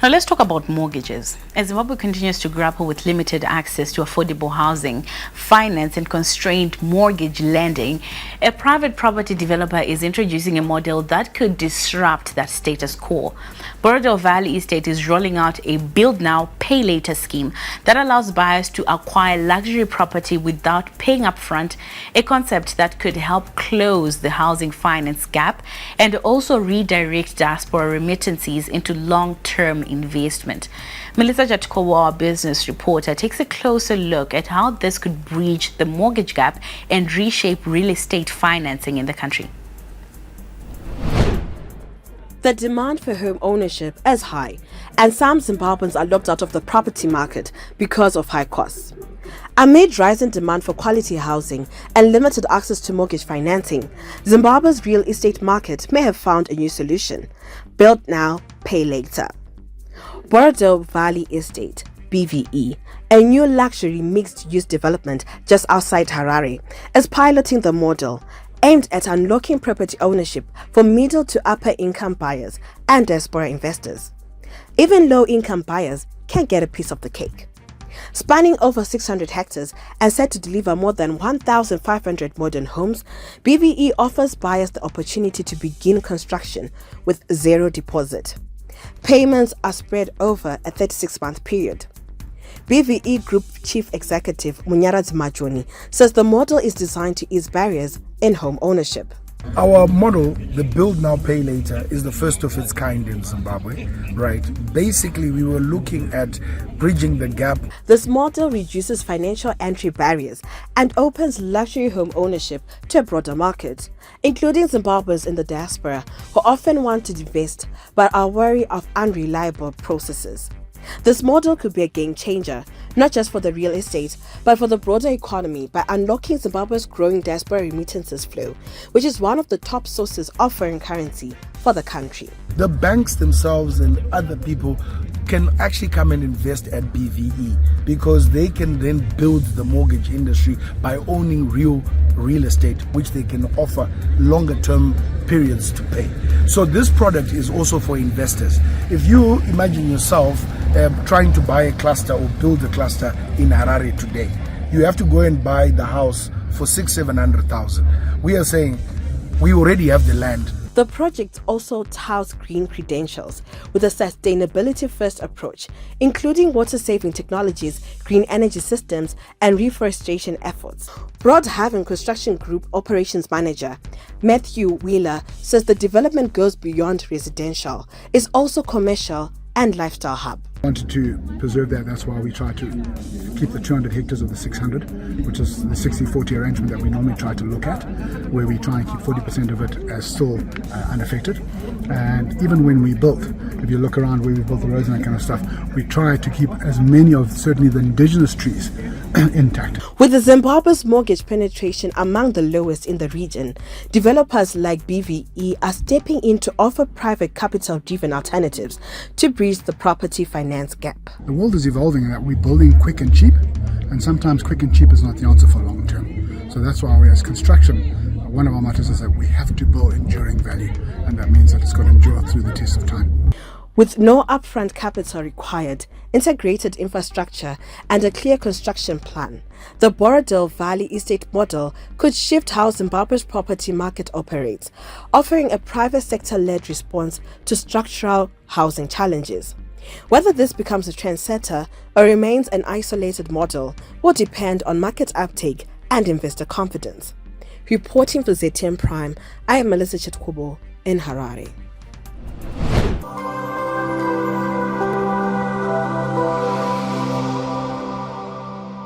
Now let's talk about mortgages. As Zimbabwe continues to grapple with limited access to affordable housing, finance and constrained mortgage lending, a private property developer is introducing a model that could disrupt that status quo. Borodale Valley Estate is rolling out a build now, pay later scheme that allows buyers to acquire luxury property without paying upfront, a concept that could help close the housing finance gap and also redirect diaspora remittances into long-term investment. Melissa Jatkowo, our business reporter, takes a closer look at how this could bridge the mortgage gap and reshape real estate financing in the country. The demand for home ownership is high, and some Zimbabweans are locked out of the property market because of high costs. Amid rising demand for quality housing and limited access to mortgage financing, Zimbabwe's real estate market may have found a new solution: build now, pay later. Borodale Valley Estate, BVE, a new luxury mixed-use development just outside Harare, is piloting the model aimed at unlocking property ownership for middle to upper income buyers and diaspora investors. Even low-income buyers can get a piece of the cake. Spanning over 600 hectares and set to deliver more than 1,500 modern homes, BVE offers buyers the opportunity to begin construction with zero deposit. Payments are spread over a 36-month period. BVE Group Chief Executive Munyaradzi Majoni says the model is designed to ease barriers in home ownership. Our model, the build now, pay later, is the first of its kind in Zimbabwe, right? Basically, we were looking at bridging the gap. This model reduces financial entry barriers and opens luxury home ownership to a broader market, including Zimbabweans in the diaspora who often want to invest but are wary of unreliable processes. This model could be a game changer, not just for the real estate, but for the broader economy by unlocking Zimbabwe's growing diaspora remittances flow, which is one of the top sources of foreign currency for the country. The banks themselves and other people can actually come and invest at BVE because they can then build the mortgage industry by owning real estate, which they can offer longer term periods to pay. So this product is also for investors. If you imagine yourself trying to buy a cluster or build a cluster in Harare today, you have to go and buy the house for 600,000-700,000. We are saying we already have the land. The project also touts green credentials with a sustainability-first approach, including water-saving technologies, green energy systems, and reforestation efforts. Broadhaven Construction Group Operations Manager Matthew Wheeler says the development goes beyond residential. It's also commercial and lifestyle hub. Wanted to preserve that. That's why we try to keep the 200 hectares of the 600, which is the 60-40 arrangement that we normally try to look at, where we try and keep 40% of it as still unaffected. And even when we built, if you look around where we built the roads and that kind of stuff, we try to keep as many of certainly the indigenous trees intact. With Zimbabwe's mortgage penetration among the lowest in the region, developers like BVE are stepping in to offer private capital-driven alternatives to bridge the property finance gap. The world is evolving in that we're building quick and cheap, and sometimes quick and cheap is not the answer for long term. So that's why we, as construction, one of our mottos is that we have to build enduring value, and that means that it's got to endure through the test of time. With no upfront capital required, integrated infrastructure, and a clear construction plan, the Borodale Valley Estate model could shift how Zimbabwe's property market operates, offering a private sector-led response to structural housing challenges. Whether this becomes a trendsetter or remains an isolated model will depend on market uptake and investor confidence. Reporting for ZTM Prime, I am Melissa Jatkowo in Harare.